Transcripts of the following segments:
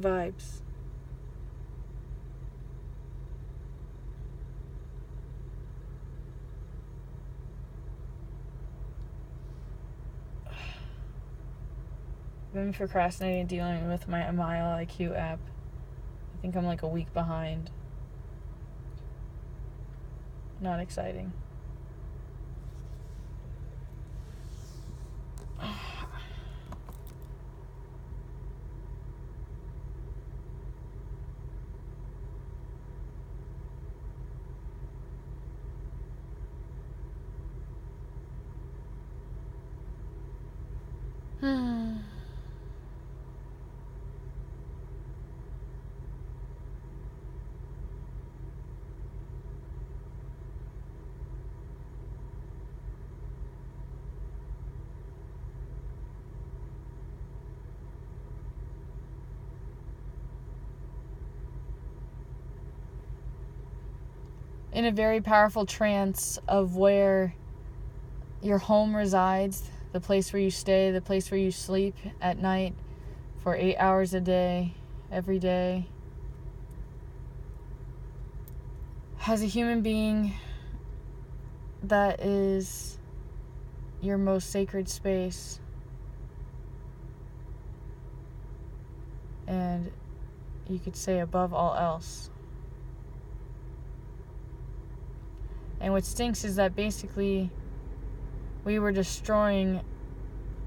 vibes. I've been procrastinating dealing with my Mile IQ app. I think I'm like a week behind. Not exciting. In a very powerful trance of where your home resides, the place where you stay, the place where you sleep at night for 8 hours a day, every day. As a human being, that is your most sacred space. And you could say above all else. And what stinks is that basically we were destroying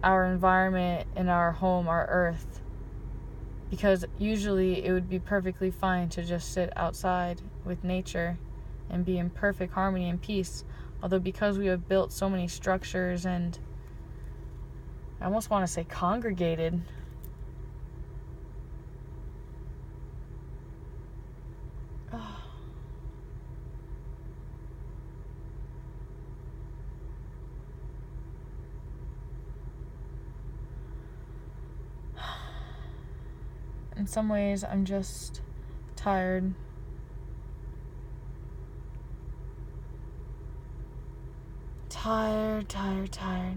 our environment and our home, our earth. Because usually it would be perfectly fine to just sit outside with nature and be in perfect harmony and peace. Although because we have built so many structures and I almost want to say congregated. In some ways, I'm just tired. Tired. I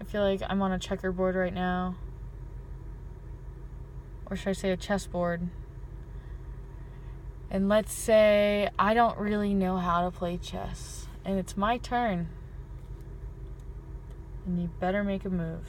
feel like I'm on a checkerboard right now. Or should I say a chessboard? And let's say I don't really know how to play chess. And it's my turn. And you better make a move.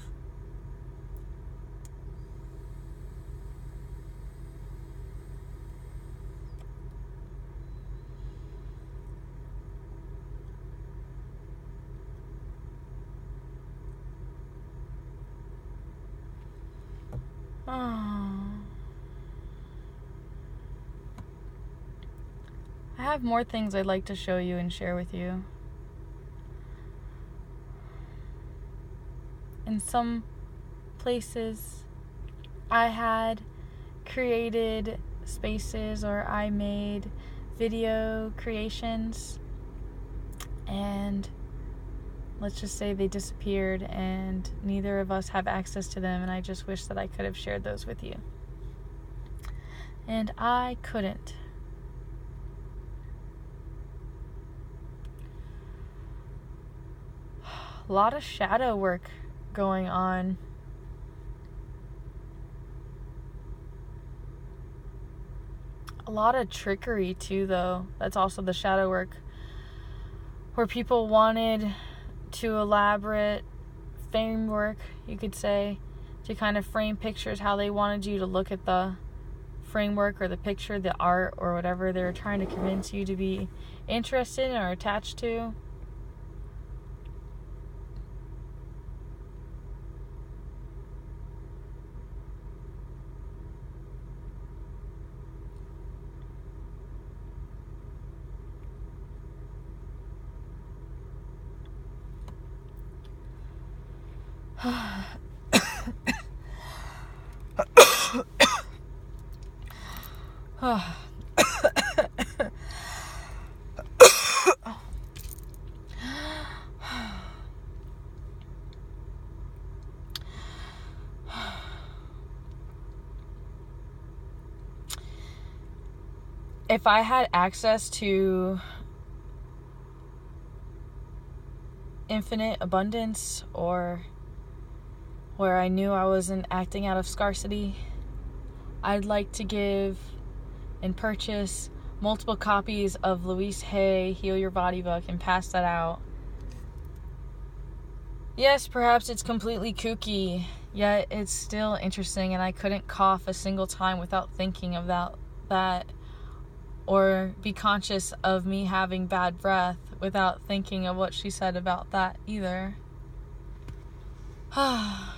I have more things I'd like to show you and share with you. In some places, I had created spaces or I made video creations, and let's just say they disappeared and neither of us have access to them, and I just wish that I could have shared those with you. And I couldn't. A lot of shadow work going on. A lot of trickery too, though. That's also the shadow work. Where people wanted to elaborate framework, you could say, to kind of frame pictures how they wanted you to look at the framework or the picture, the art, or whatever they were trying to convince you to be interested in or attached to. if I had access to infinite abundance, or where I knew I wasn't acting out of scarcity, I'd like to give and purchase multiple copies of Louise Hay Heal Your Body book and pass that out. Yes, perhaps it's completely kooky, yet it's still interesting, and I couldn't cough a single time without thinking about that, or be conscious of me having bad breath without thinking of what she said about that either. I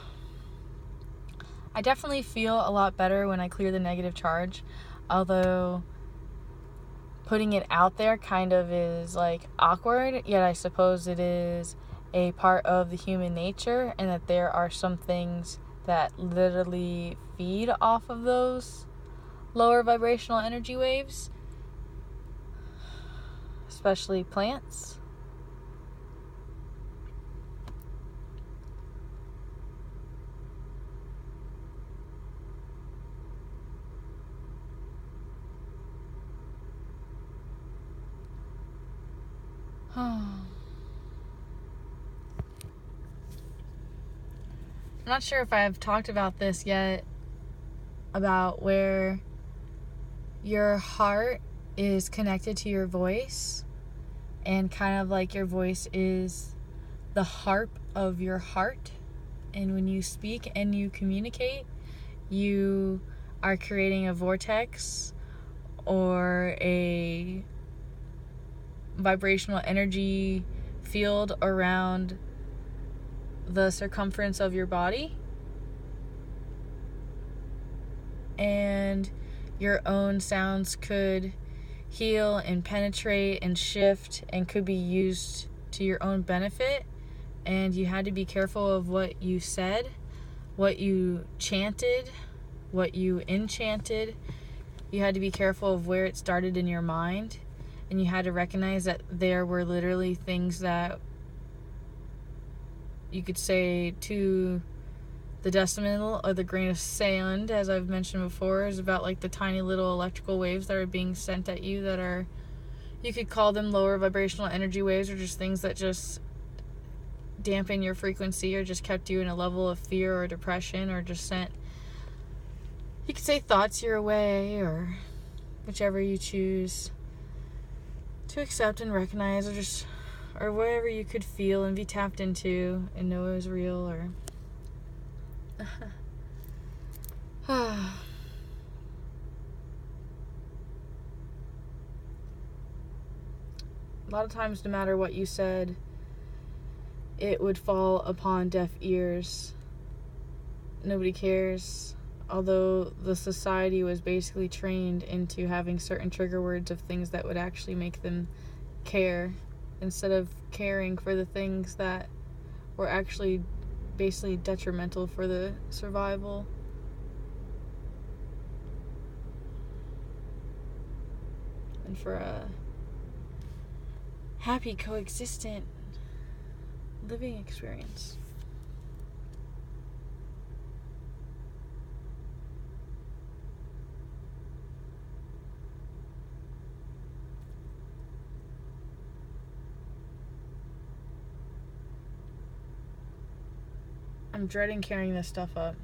definitely feel a lot better when I clear the negative charge, although putting it out there kind of is like awkward, yet I suppose it is a part of the human nature, and that there are some things that literally feed off of those lower vibrational energy waves, especially plants. I'm not sure if I've talked about this yet, about where your heart is connected to your voice, and kind of like your voice is the harp of your heart, and when you speak and you communicate, you are creating a vortex or a vibrational energy field around the circumference of your body, and your own sounds could heal and penetrate and shift and could be used to your own benefit. And you had to be careful of what you said, what you chanted, what you enchanted. You had to be careful of where it started in your mind, and you had to recognize that there were literally things that you could say to the decimal or the grain of sand, as I've mentioned before, is about like the tiny little electrical waves that are being sent at you, that are, you could call them lower vibrational energy waves, or just things that just dampen your frequency, or just kept you in a level of fear or depression, or just sent, you could say, thoughts your way, or whichever you choose to accept and recognize, or whatever you could feel and be tapped into and know it was real. Or a lot of times, no matter what you said, it would fall upon deaf ears. Nobody cares. Although the society was basically trained into having certain trigger words of things that would actually make them care, instead of caring for the things that were actually basically detrimental for the survival. And for a happy, coexistent living experience. I'm dreading carrying this stuff up.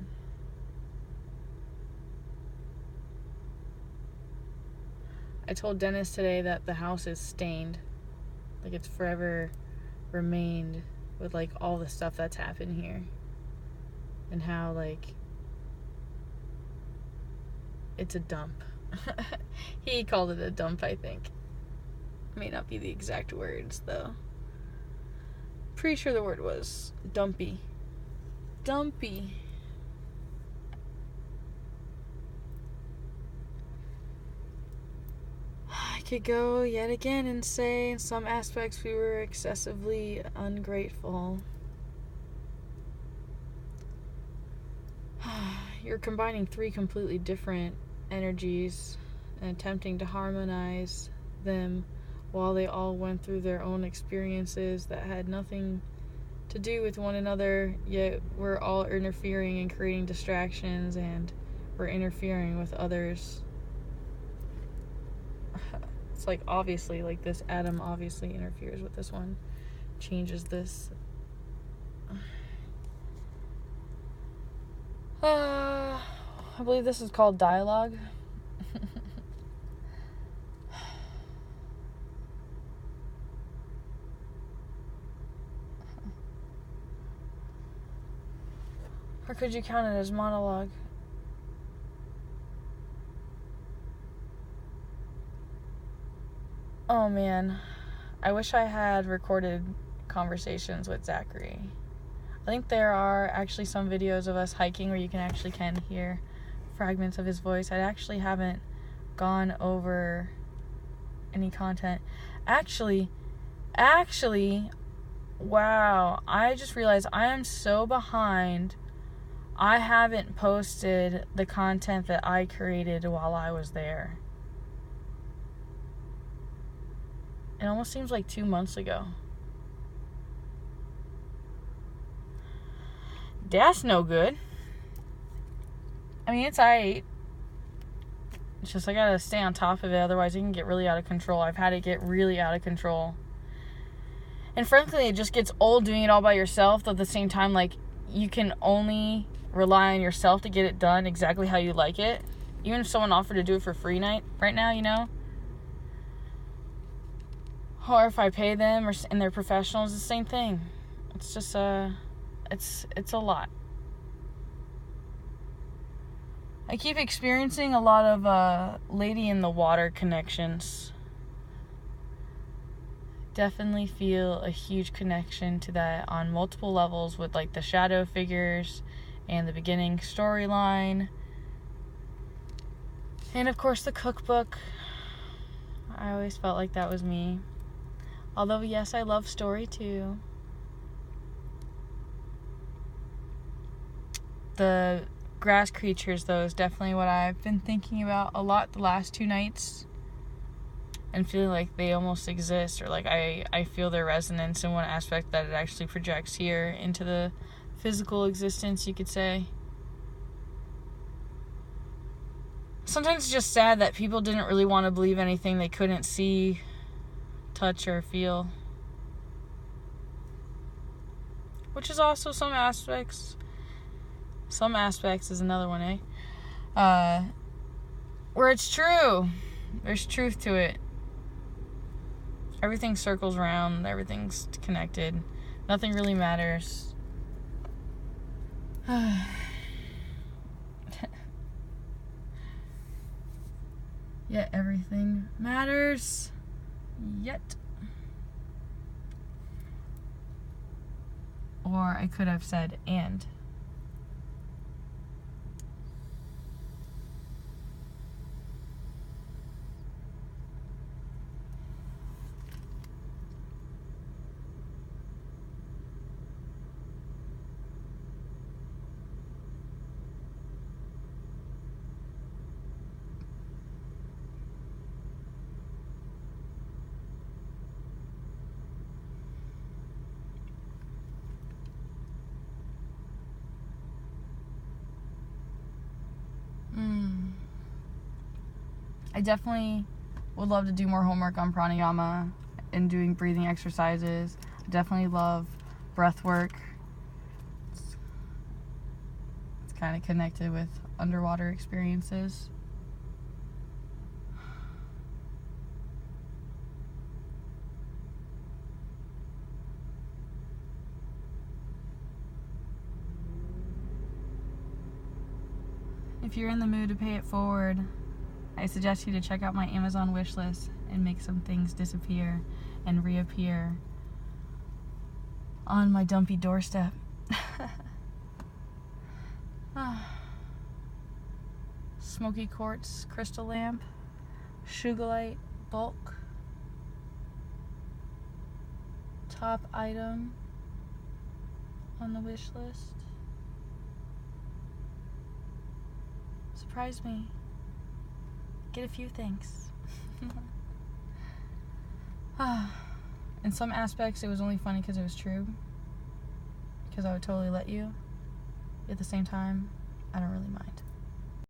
I told Dennis today that the house is stained. Like, it's forever remained with, like, all the stuff that's happened here. And how, like, it's a dump. He called it a dump, I think. May not be the exact words, though. Pretty sure the word was dumpy. Dumpy. I could go yet again and say in some aspects we were excessively ungrateful. You're combining three completely different energies and attempting to harmonize them while they all went through their own experiences that had nothing to do with one another, yet we're all interfering and creating distractions, and we're interfering with others. It's like obviously, like this atom obviously interferes with this one, changes this. I believe this is called dialogue. Or could you count it as monologue? Oh man, I wish I had recorded conversations with Zachary. I think there are actually some videos of us hiking where you can hear fragments of his voice. I actually haven't gone over any content. Actually, wow, I just realized I am so behind. I haven't posted the content that I created while I was there. It almost seems like 2 months ago. That's no good. I mean, it's alright. It's just I gotta stay on top of it, otherwise it can get really out of control. I've had it get really out of control. And frankly, it just gets old doing it all by yourself. Though at the same time, like, you can only rely on yourself to get it done exactly how you like it. Even if someone offered to do it for free right now, you know? Or if I pay them and they're professionals, it's the same thing. It's just, it's a lot. I keep experiencing a lot of Lady in the Water connections. Definitely feel a huge connection to that on multiple levels with like the shadow figures and the beginning storyline. And of course the cookbook. I always felt like that was me. Although yes, I love story too. The grass creatures though is definitely what I've been thinking about a lot the last 2 nights. And feeling like they almost exist, or like I feel their resonance in one aspect that it actually projects here into the physical existence, you could say. Sometimes it's just sad that people didn't really want to believe anything they couldn't see, touch, or feel. Which is also some aspects. Some aspects is another one, eh? Where it's true. There's truth to it. Everything circles around. Everything's connected. Nothing really matters. Yet everything matters. Yet. Or I could have said and. I definitely would love to do more homework on pranayama and doing breathing exercises. I definitely love breath work. It's kind of connected with underwater experiences. If you're in the mood to pay it forward, I suggest you to check out my Amazon wish list and make some things disappear and reappear on my dumpy doorstep. Smoky quartz crystal lamp, Sugilite bulk, top item on the wish list. Surprise me. Get a few things. In some aspects, it was only funny because it was true. Because I would totally let you. At the same time, I don't really mind.